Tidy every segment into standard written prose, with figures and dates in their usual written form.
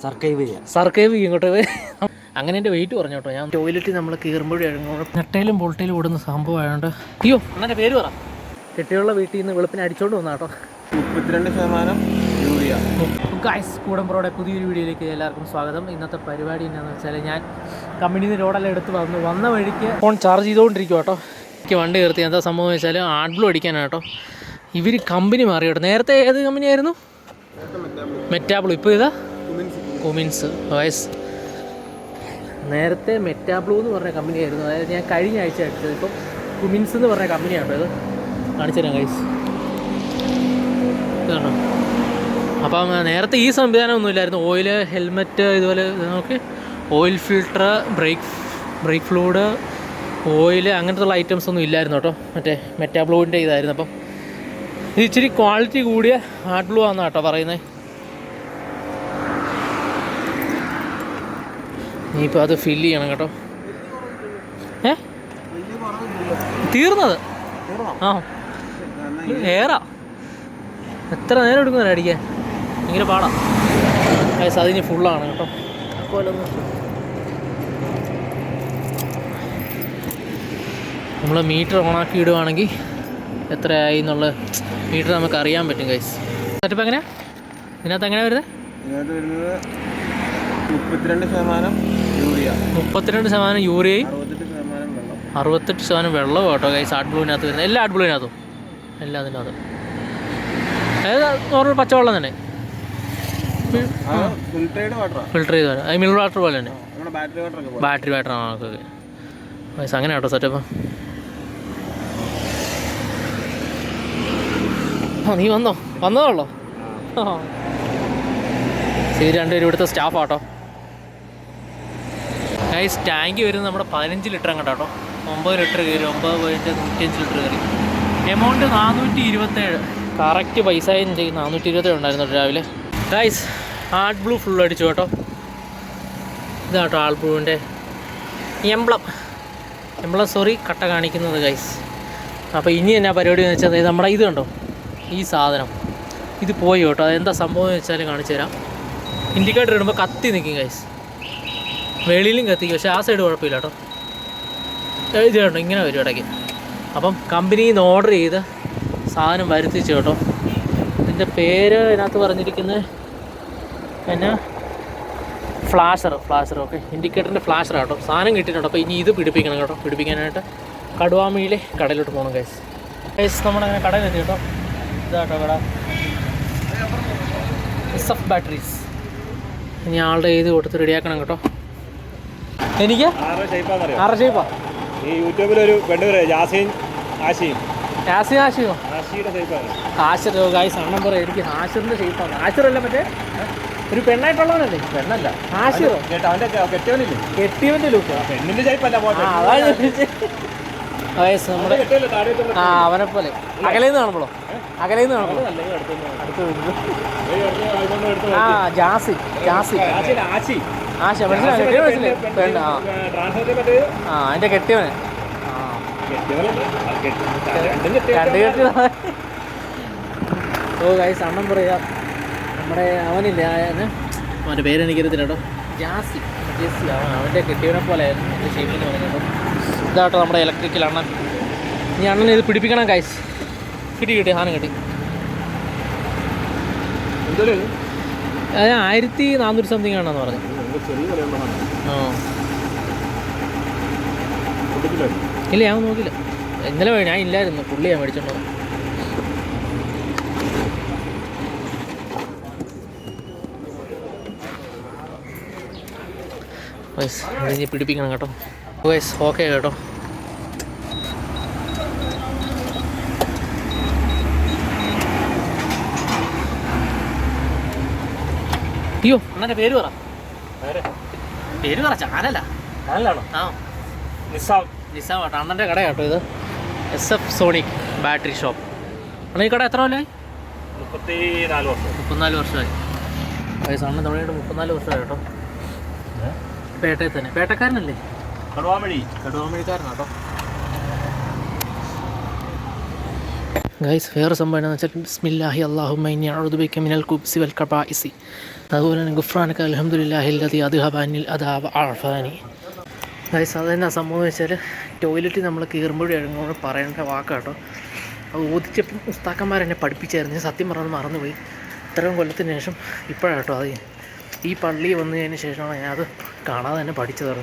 സർക്കൈവ് ഇങ്ങോട്ട് അങ്ങനെ എൻ്റെ വെയിറ്റ് പറഞ്ഞു കേട്ടോ. ഞാൻ ടോയ്ലറ്റിൽ നമ്മൾ കയറുമ്പോഴും നെട്ടയിലും ബോൾട്ടയിലും ഓടുന്ന സംഭവമായതുകൊണ്ട്. അയ്യോ അണ്ണൻ്റെ പേര് പറ. കെട്ടിയുള്ള വീട്ടിൽ നിന്ന് വെളുപ്പിനെ അടിച്ചോണ്ട് വന്ന കേട്ടോ. 32% യൂറിയ. ഗൈസ്, കൂടമ്പറോടെ പുതിയൊരു വീഡിയോയിലേക്ക് എല്ലാവർക്കും സ്വാഗതം. ഇന്നത്തെ പരിപാടി എന്താണെന്ന് വെച്ചാൽ, ഞാൻ കമ്പനിയിൽ നിന്ന് ലോഡെല്ലാം എടുത്ത് വന്ന വഴിക്ക് ഫോൺ ചാർജ് ചെയ്തുകൊണ്ടിരിക്കും കേട്ടോ. എനിക്ക് വണ്ടി കയർത്തി എന്താ സംഭവം എന്ന് വെച്ചാൽ ആഡ് ബ്ലൂ അടിക്കാനാണ് കേട്ടോ. ഇവർ കമ്പനി മാറി കേട്ടോ. നേരത്തെ ഏത് കമ്പനിയായിരുന്നു? മെറ്റാബ്ലൂ. ഇപ്പോൾ ഇതാ കുമിൻസ്. ഗൈസ്, നേരത്തെ മെറ്റാബ്ലൂ എന്ന് പറഞ്ഞ കമ്പനിയായിരുന്നു. അതായത് ഞാൻ കഴിഞ്ഞ ആഴ്ച അടിച്ചത്. ഇപ്പം കുമിൻസ് എന്ന് പറഞ്ഞ കമ്പനിയാണ് ഇത്. കാണിച്ചു തരാം ഗൈസ്, ഇതാണോ. അപ്പം നേരത്തെ ഈ സംവിധാനമൊന്നും ഇല്ലായിരുന്നു. ഓയിൽ, ഹെൽമെറ്റ്, ഇതുപോലെ നോക്കി oil filter, brake fluid, oil, അങ്ങനത്തെ ഉള്ള ഐറ്റംസ് ഒന്നും ഇല്ലായിരുന്നു കേട്ടോ. മറ്റേ മെറ്റാബ്ലൂവിൻ്റെ ഇതായിരുന്നു. അപ്പം ഇത് ഇച്ചിരി ക്വാളിറ്റി കൂടിയ ആഡ് ബ്ലൂ ആണെന്നാണ് കേട്ടോ പറയുന്നത്. ഇനിയിപ്പോൾ അത് ഫില്ല് ചെയ്യണം കേട്ടോ. തീർന്നത് ആ ഏറാ. എത്ര നേരം എടുക്കുന്നതാണ് അടിക്കാൻ? ഭയങ്കര പാടാ. അതിന് ഫുള്ളാണ് കേട്ടോ. നമ്മൾ മീറ്റർ ഓണാക്കി ഇടുവാണെങ്കിൽ എത്രയായി എന്നുള്ള മീറ്റർ നമുക്ക് അറിയാൻ പറ്റും ഗൈസ്. സെറ്റപ്പ് എങ്ങനെയാ ഇതിനകത്ത് എങ്ങനെയാണ് വരുന്നത്? 32% യൂറിയയും 68% വെള്ളവും കേട്ടോ ഗൈസ്. ആഡ് ബ്ലൂവിനകത്ത് വരുന്നത് എല്ലാ ആഡ് ബ്ലൂവിനകത്തും എല്ലാം അതിനകത്ത്. അതായത് നോർമൽ പച്ചവെള്ളം തന്നെ, ഫിൽട്ടർ ചെയ്ത് വരാം. അത് മിനറൽ വാട്ടർ പോലെ തന്നെ, ബാറ്ററി വാട്ടർ ആണ് നമുക്ക് ഗൈസ്. അങ്ങനെ കേട്ടോ സെറ്റപ്പ്. നീ വന്നതുള്ളോ? ശരി, രണ്ടുപേരും ഇവിടുത്തെ സ്റ്റാഫാട്ടോ ഗൈസ്. ടാങ്ക് വരുന്നത് നമ്മുടെ 15 ലിറ്റർ അങ്ങോട്ടോ കേട്ടോ. 9 ലിറ്റർ കയറി, 9, 15, 105 ലിറ്റർ കയറി. എമൗണ്ട് 427. കറക്റ്റ് പൈസ ചെയ്യും. 427 ഉണ്ടായിരുന്നു രാവിലെ ഗൈസ്. ആഡ് ബ്ലൂ ഫുൾ അടിച്ചു കേട്ടോ. ഇതാട്ടോ ആഡ് ബ്ലൂവിൻ്റെ എംബ്ലം സോറി കട്ട കാണിക്കുന്നത് ഗൈസ്. അപ്പോൾ ഇനി എന്നാ പരിപാടി എന്ന് വെച്ചാൽ, നമ്മുടെ ഇത് കണ്ടോ, ഈ സാധനം ഇത് പോയി കേട്ടോ. അതെന്താ സംഭവം എന്ന് വെച്ചാൽ കാണിച്ചു തരാം. ഇൻഡിക്കേറ്റർ ഇടുമ്പോൾ കത്തി നിൽക്കും ഗൈസ്. വെളിയിലും കത്തിക്കും, പക്ഷേ ആ സൈഡ് കുഴപ്പമില്ല കേട്ടോ. ഇത് കേട്ടോ ഇങ്ങനെ വരും ഇടയ്ക്ക്. അപ്പം കമ്പനിയിൽ നിന്ന് ഓർഡർ ചെയ്ത് സാധനം വരുത്തിച്ചു കേട്ടോ. ഇതിൻ്റെ പേര് ഇതിനകത്ത് പറഞ്ഞിരിക്കുന്നത് എന്നാ, ഫ്ലാഷർ. ഓക്കെ, ഇൻഡിക്കേറ്ററിൻ്റെ ഫ്ലാഷർ കേട്ടോ. സാധനം കിട്ടിയിട്ടുണ്ട്. അപ്പോൾ ഇനി ഇത് പിടിപ്പിക്കണം കേട്ടോ. പിടിപ്പിക്കാനായിട്ട് കടുവാമയിലെ കടയിലോട്ട് പോകണം ഗൈസ്. നമ്മളങ്ങനെ കടയിലെത്തി കേട്ടോ. ഇതാട്ടോ കട, SF ബാറ്ററീസ്. ഇനി ആളുടെ ചെയ്ത് കൊടുത്ത് റെഡിയാക്കണം കേട്ടോ. എനിക്ക് 6 ഷേപ്പാ. ഈ യൂട്യൂബിലൊരു പെണ്ണുപേര് ആശിയോ ആശിർ ഗൈസ്. അണ്ണം പറയാം എനിക്ക് ആശിറിൻ്റെ ഷേപ്പാണ്. ആശിറല്ല, മറ്റേ ഒരു പെണ്ണായിട്ടുള്ളവനല്ലേ? പെണ്ണല്ല, ആശിറോ. കെട്ടിയവൻ്റെ ലുക്ക്. പെണ്ണിന്റെ ഷേപ്പല്ല, നമ്മുടെ അവനെ പോലെ അകലേന്ന് കാണുമ്പോഴോ? ജാസി ആശ മനസ്സിലായി. പെണ്ണ് അതിൻ്റെ കെട്ടിയവനെ ഓ ഗൈസ്. അണ്ണം പറയാ നമ്മുടെ അവനില്ലേ, അവൻ്റെ പേരെനിക്കറിയത്തില്ല കേട്ടോ. ജാസി അവൻ്റെ കെട്ടിയവനെ പോലെ ആയിരുന്നു എൻ്റെ ഷേപ്പിൽ പറഞ്ഞു കേട്ടോ. ഇതാട്ടോ നമ്മുടെ ഇലക്ട്രിക്കൽ അണ്ണൻ. ഇനി അണ്ണൻ ഇത് പിടിപ്പിക്കണം ഗൈസ്. കിട്ടി സാധനം കിട്ടി. അത് 1400 സംതിങ് ആണെന്ന് പറഞ്ഞു. ഇല്ല, ഞാൻ നോക്കില്ല. ഇന്നലെ ഞാൻ ഇല്ലായിരുന്നു, പുള്ളി ഞാൻ മേടിച്ചോണ്ടോ. വയസ് ഇനി പിടിപ്പിക്കണം കേട്ടോ. വയസ് ഓക്കെ കേട്ടോ. അയ്യോ അണ്ണൻ്റെ പേര് പറ. ചാനലാണോ? ആ, നിസാം കേട്ടോ. അണ്ണൻ്റെ കട കേട്ടോ ഇത്. SF sonic battery shop. അണ്ണ ഈ കട എത്ര കൊല്ലമായി? 34 വർഷമായി. വയസ്സ് അണ്ണൻ തുടങ്ങിയിട്ട് 34 വർഷമായി കേട്ടോ. പേട്ടയിൽ തന്നെ. പേട്ടക്കാരനല്ലേ? കടുവാമഴിക്കാരനാട്ടോ. ഗൈസ് വേറെ സംഭവം എന്താണെന്ന് വെച്ചാൽ ബിസ്മില്ലാഹി അല്ലാഹുമ്മ ഇന്നി അഊദു ബിക മിനൽ ഖുബ്സി വൽ ഖബാഇസി, അതുപോലെ തന്നെ ഗുഫ്രാനക അൽഹംദുലില്ലാഹി അല്ലദി അദ്ഹബ അന്നിൽ അദാബ അഅഫാനി. ഗൈസ് അതെന്നാ സംഭവം എന്ന് വെച്ചാൽ ടോയ്ലറ്റിൽ നമ്മൾ കയറുമ്പോഴും പറയേണ്ട വാക്കാട്ടോ. അത് ഓദിച്ചപ്പം ഉസ്താക്കന്മാരെന്നെ പഠിപ്പിച്ചായിരുന്നു. സത്യം പറഞ്ഞത് മറന്നുപോയി. ഇത്രയും കൊല്ലത്തിന് ശേഷം ഇപ്പോഴാട്ടോ അത് ഈ പള്ളി വന്നതിന് ശേഷമാണ് ഞാൻ അത് കാണാതെ തന്നെ പഠിച്ചതാണ്.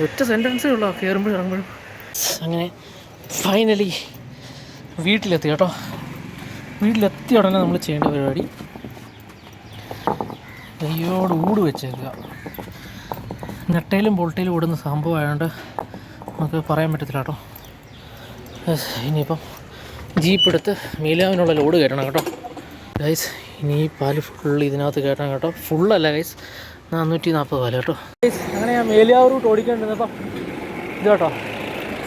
ഒറ്റ സെൻറ്റൻസേ ഉള്ളൂ കയറുമ്പോഴും ഇറങ്ങുമ്പോഴും. അങ്ങനെ ഫൈനലി വീട്ടിലെത്തി കേട്ടോ. വീട്ടിലെത്തിയ ഉടനെ നമ്മൾ ചെയ്യേണ്ട പരിപാടി കയ്യോട് ഊട് വെച്ചേക്കുക. നെട്ടയിലും ബോൾട്ടയിലും ഓടുന്ന സംഭവമായതുകൊണ്ട് നമുക്ക് പറയാൻ പറ്റത്തില്ല കേട്ടോ. ഇനിയിപ്പം ജീപ്പ് എടുത്ത് മീലാവിനുള്ള ലോഡ് കയറ്റണം കേട്ടോ ഗൈസ്. ഇനി ഈ പാല് ഫുള്ള് ഇതിനകത്ത് കയറ്റണം കേട്ടോ. ഫുള്ളല്ല ഗൈസ്, 440 പാല് കേട്ടോ ഗൈസ്. അങ്ങനെ ഞാൻ മേലിയാവ് റൂട്ട് ഓടിക്കേണ്ടിരുന്നപ്പം ഇത് കേട്ടോ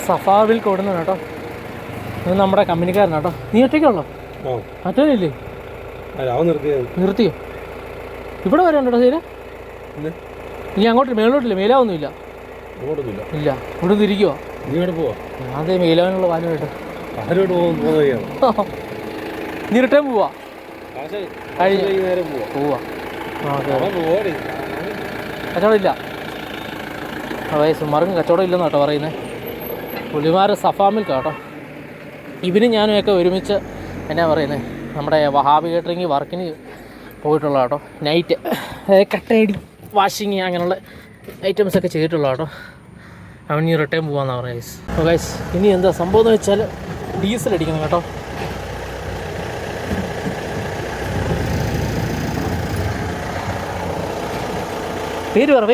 സഫാവിൽ ഓടുന്നത് കേട്ടോ. ഇത് നമ്മുടെ കമ്പനിക്കാരൻ കേട്ടോ. നീ ഒറ്റയ്ക്കുള്ളോ? മറ്റേനില്ലേ? നിർത്തിയോ? ഇവിടെ വരെ ഉണ്ടോ ശരി? നീ അങ്ങോട്ട് മേലോട്ടില്ല? മേലാവൊന്നുമില്ല ഇല്ല. ഇവിടെ തിരിക്കുവോ? അതെ മേലാവിനുള്ള പാലുമായിട്ട് നീ റിട്ടേൺ പോവാ പോവാ കച്ചവടം ഇല്ല വയസ്സ് മറും കച്ചവടം ഇല്ലെന്ന് കേട്ടോ പറയുന്നത്. പുള്ളിമാർ സഫാമിൽ കേട്ടോ. ഇവനും ഞാനുമൊക്കെ ഒരുമിച്ച് എന്നാ പറയുന്നത് നമ്മുടെ വഹാബി കേറ്ററിംഗ് വർക്കിന് പോയിട്ടുള്ള കേട്ടോ. നൈറ്റ് കട്ടയടി വാഷിങ് അങ്ങനെയുള്ള ഐറ്റംസൊക്കെ ചെയ്തിട്ടുള്ള കേട്ടോ. അവൻ ഈ റിട്ടേൺ പോകാമെന്നാണ് പറഞ്ഞത് ഗൈസ്. അപ്പോൾ ഗൈസ് ഇനി എന്താ സംഭവം എന്ന് വെച്ചാൽ ഡീസൽ അടിക്കണം കേട്ടോ. പേര് പറ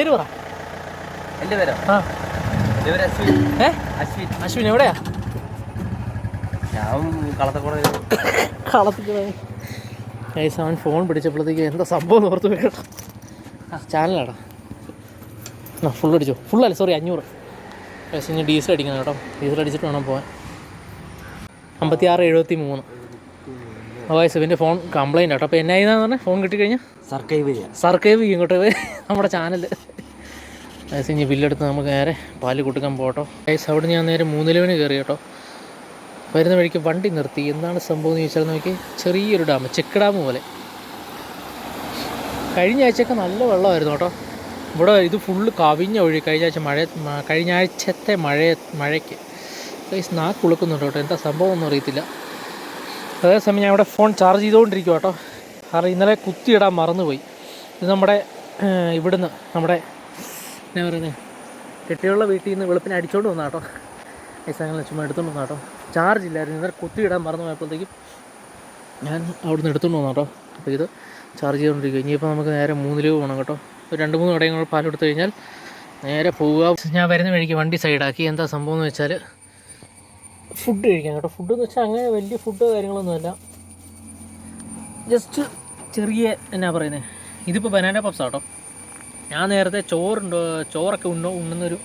എൻ്റെ പേരോ? ആ അശ്വിൻ. എവിടെയാ? കളത്തിൽ ഗൈസ് അവൻ ഫോൺ പിടിച്ചപ്പോഴത്തേക്ക് എന്താ സംഭവം എന്ന് ഓർത്ത് കേട്ടോ. ചാനലാടാ ഫുൾ അടിച്ചോ. ഫുള്ളല്ല സോറി 500 ഗൈസ്. ഇനി ഡീസൽ അടിക്കണം കേട്ടോ. ഡീസൽ അടിച്ചിട്ട് വേണം പോകാൻ. 5673 ഗൈസ്. ഇവൻ്റെ ഫോൺ കംപ്ലൈൻ്റ് കേട്ടോ. അപ്പോൾ എന്നായിന്നാന്ന് പറഞ്ഞാൽ ഫോൺ കിട്ടിക്കഴിഞ്ഞാൽ സർക്കൈവ് ചെയ്യും ഇങ്ങോട്ട് നമ്മുടെ ചാനൽ ഗൈസ്. ഇനി ബില്ലെടുത്ത് നമുക്ക് നേരെ പാല് കൊടുക്കാൻ പോകട്ടോ ഗൈസ്. അവിടെ ഞാൻ നേരെ 3 ലെവന് കയറി കേട്ടോ. വരുന്ന വഴിക്ക് വണ്ടി നിർത്തി. എന്താണ് സംഭവം എന്ന് ചോദിച്ചാൽ നോക്കി, ചെറിയൊരു ഡാം, ചെക്ക് ഡാം പോലെ. കഴിഞ്ഞ ആഴ്ചയൊക്കെ നല്ല വെള്ളമായിരുന്നു കേട്ടോ ഇവിടെ. ഇത് ഫുള്ള് കവിഞ്ഞ ഒഴി. കഴിഞ്ഞ ആഴ്ചത്തെ മഴയ്ക്ക് ഗൈസ് നാക്ക് കുളുക്കുന്നുണ്ട് കേട്ടോ. എന്താ സംഭവം ഒന്നും അറിയത്തില്ല. അതേസമയം ഞാൻ ഇവിടെ ഫോൺ ചാർജ് ചെയ്തുകൊണ്ടിരിക്കുക കേട്ടോ. കാരണം ഇന്നലെ കുത്തിയിടാൻ മറന്നുപോയി. ഇത് നമ്മുടെ ഇവിടുന്ന് നമ്മുടെ എന്നാ പറയുന്നത് കെട്ടിയുള്ള വീട്ടിൽ നിന്ന് വെളുപ്പിനെ അടിച്ചോണ്ട് വന്നാൽ കേട്ടോ. ഗൈസ് അങ്ങനെ ചുമ്മാ എടുത്തോണ്ട് വന്നാൽ കേട്ടോ. ചാർജ് ഇല്ലായിരുന്നു. ഇന്നലെ കുത്തിയിടാൻ മറന്നു പോയപ്പോഴത്തേക്കും ഞാൻ അവിടെ നിന്ന് എടുത്തോണ്ട് വന്നു കേട്ടോ. അപ്പോൾ ഇത് ചാർജ് ചെയ്തുകൊണ്ടിരിക്കുക. ഇനിയിപ്പോൾ നമുക്ക് നേരെ 3 രൂപ വേണം കേട്ടോ. ഒരു 2-3 കടയങ്ങൾ പാലെടുത്ത് കഴിഞ്ഞാൽ നേരെ പോവുക. ഞാൻ വരുന്ന വഴിക്ക് വണ്ടി സൈഡാക്കി. എന്താ സംഭവം എന്ന് വെച്ചാൽ ഫുഡ് കഴിക്കാൻ കേട്ടോ. ഫുഡ് എന്ന് വെച്ചാൽ അങ്ങനെ വലിയ ഫുഡ് കാര്യങ്ങളൊന്നുമല്ല, ജസ്റ്റ് ചെറിയ എന്നാ പറയുന്നത്. ഇതിപ്പോൾ ബനാന പപ്സ് കേട്ടോ. ഞാൻ നേരത്തെ ചോറൊക്കെ ഉണ്ണുന്നൊരു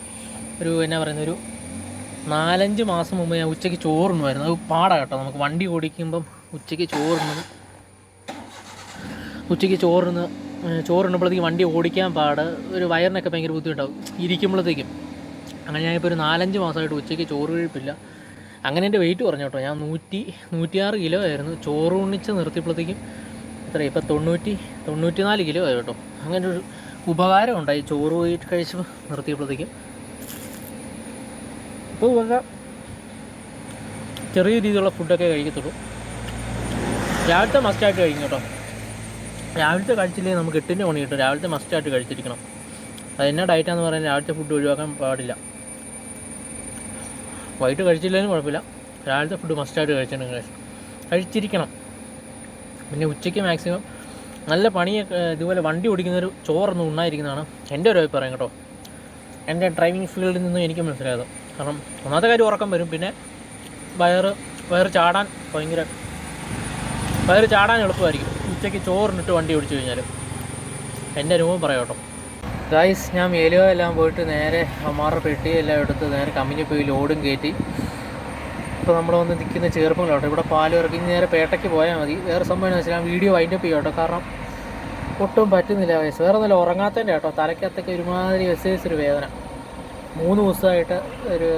എന്നാ പറയുന്ന ഒരു 4-5 മാസം മുമ്പ് ഞാൻ ഉച്ചയ്ക്ക് ചോറുണ്ണുമായിരുന്നു. അത് പാടാ കേട്ടോ. നമുക്ക് വണ്ടി ഓടിക്കുമ്പം ഉച്ചയ്ക്ക് ചോറുണ്ണുമ്പോഴത്തേക്കും വണ്ടി ഓടിക്കാൻ പാട്. ഒരു വയറിനൊക്കെ ഭയങ്കര ബുദ്ധിമുട്ടാവും ഇരിക്കുമ്പോഴത്തേക്കും. അങ്ങനെ ഞാനിപ്പോൾ ഒരു 4-5 മാസമായിട്ട് ഉച്ചയ്ക്ക് ചോറ് കഴിപ്പില്ല. അങ്ങനെ എൻ്റെ വെയിറ്റ് കുറഞ്ഞു കേട്ടോ. ഞാൻ 106 കിലോ ആയിരുന്നു. ചോറ് ഉണ്ണിച്ച് നിർത്തിയപ്പോഴത്തേക്കും എത്രയാണ് ഇപ്പോൾ 94 കിലോ ആയി കേട്ടോ. അങ്ങനെ ഒരു ഉപകാരം ഉണ്ടായി ചോറ് പോയിട്ട് കഴിച്ച് നിർത്തിയപ്പോഴത്തേക്കും. ഇപ്പോൾ ഇവരുടെ ചെറിയ രീതിയിലുള്ള ഫുഡൊക്കെ കഴിക്കത്തുള്ളൂ. രാവിലത്തെ മസ്റ്റായിട്ട് കഴിക്കും കേട്ടോ. രാവിലത്തെ കഴിച്ചില്ലെങ്കിൽ നമുക്ക് 8-ന് പണി കിട്ടും. രാവിലത്തെ മസ്റ്റായിട്ട് കഴിച്ചിരിക്കണം. അതെന്നാ ഡയറ്റാന്ന് പറയാൻ രാവിലത്തെ ഫുഡ് ഒഴിവാക്കാൻ പാടില്ല. വൈകിട്ട് കഴിച്ചില്ലെങ്കിലും കുഴപ്പമില്ല, രാവിലത്തെ ഫുഡ് മസ്റ്റായിട്ട് കഴിച്ചിരിക്കണം. പിന്നെ ഉച്ചയ്ക്ക് മാക്സിമം നല്ല പണിയൊക്കെ ഇതുപോലെ വണ്ടി ഓടിക്കുന്നൊരു ചോറൊന്നും ഉണ്ണാതിരിക്കുന്നതാണ് എൻ്റെ ഒരു അഭിപ്രായം കേട്ടോ. എൻ്റെ ഡ്രൈവിംഗ് ഫീൽഡിൽ നിന്നും എനിക്ക് മനസ്സിലായത്. കാരണം ഒന്നാമത്തെ കാര്യം ഉറക്കം വരും. പിന്നെ വയറ് ചാടാൻ എളുപ്പമായിരിക്കും ഉച്ചയ്ക്ക് ചോറിനിട്ട് വണ്ടി ഓടിച്ചു കഴിഞ്ഞാൽ. എൻ്റെ അനുഭവം പറയാം കേട്ടോ. ഗൈസ് ഞാൻ മേലുക എല്ലാം പോയിട്ട് നേരെ അമ്മാറുടെ പെട്ടിയെല്ലാം എടുത്ത് നേരെ കമ്പനി പോയി ലോഡും കയറ്റി. ഇപ്പോൾ നമ്മൾ വന്ന് നിൽക്കുന്ന ചേർപ്പുകളോട്ടോ. ഇവിടെ പാല് ഇറക്കി നേരെ പേട്ടയ്ക്ക് പോയാൽ മതി. വേറെ സംഭവം എന്ന് വെച്ചാൽ ഞാൻ വീഡിയോ വൈൻഡപ്പ് ചെയ്യാം കേട്ടോ. കാരണം ഒട്ടും പറ്റുന്നില്ല ഗൈസ്. വേറെ നല്ല ഉറങ്ങാത്തതിൻ്റെ കേട്ടോ. തലയ്ക്കകത്തൊക്കെ ഒരുമാതിരി ഒരു വേദന. 3 ദിവസമായിട്ട് ഒരു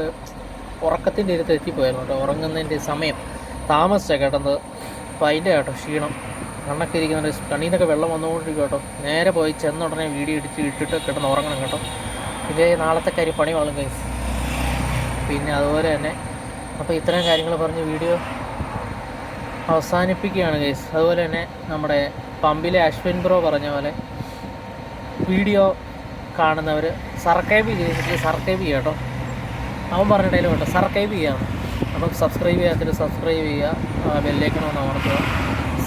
ഉറക്കത്തിൻ്റെ അടുത്ത് എത്തിപ്പോയായിരുന്നു കേട്ടോ. ഉറങ്ങുന്നതിൻ്റെ സമയം താമസിച്ചാണ് കേട്ടത്. അപ്പോൾ അതിൻ്റെ കേട്ടോ ക്ഷീണം കണ്ണൊക്കെ ഇരിക്കുന്നുണ്ട്, കണ്ണിൽ നിന്നൊക്കെ വെള്ളം വന്നുകൊണ്ടിരിക്കും കേട്ടോ. നേരെ പോയി ചെന്നുടനെ വീഡിയോ ഇട്ടിട്ട് കിടന്ന് ഉറങ്ങണം കേട്ടോ. ഇതേ നാളത്തെ കാര്യം പണി വാളും ഗൈസ്. പിന്നെ അതുപോലെ തന്നെ അപ്പോൾ ഇത്രയും കാര്യങ്ങൾ പറഞ്ഞ് വീഡിയോ അവസാനിപ്പിക്കുകയാണ് ഗൈസ്. അതുപോലെ തന്നെ നമ്മുടെ പമ്പിലെ അശ്വിൻ ബ്രോ പറഞ്ഞ പോലെ വീഡിയോ കാണുന്നവർ സബ്സ്ക്രൈബ് ചെയ്യുക കേട്ടോ. അവൻ പറഞ്ഞിട്ടേലും കേട്ടോ സബ്സ്ക്രൈബ് ചെയ്യാം. അപ്പം സബ്സ്ക്രൈബ് ചെയ്യാത്തൊരു സബ്സ്ക്രൈബ് ചെയ്യുക, ബെല്ലേക്കണമെന്ന് അമർത്തുക,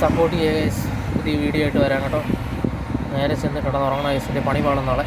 സപ്പോർട്ട് ചെയ്യുക ഗൈസ്. പുതിയ വീഡിയോ ആയിട്ട് വരാം കേട്ടോ. നേരെ ചെന്ന് കിടന്നുറങ്ങണ ഗൈസിൻ്റെ പണി പാടും നാളെ.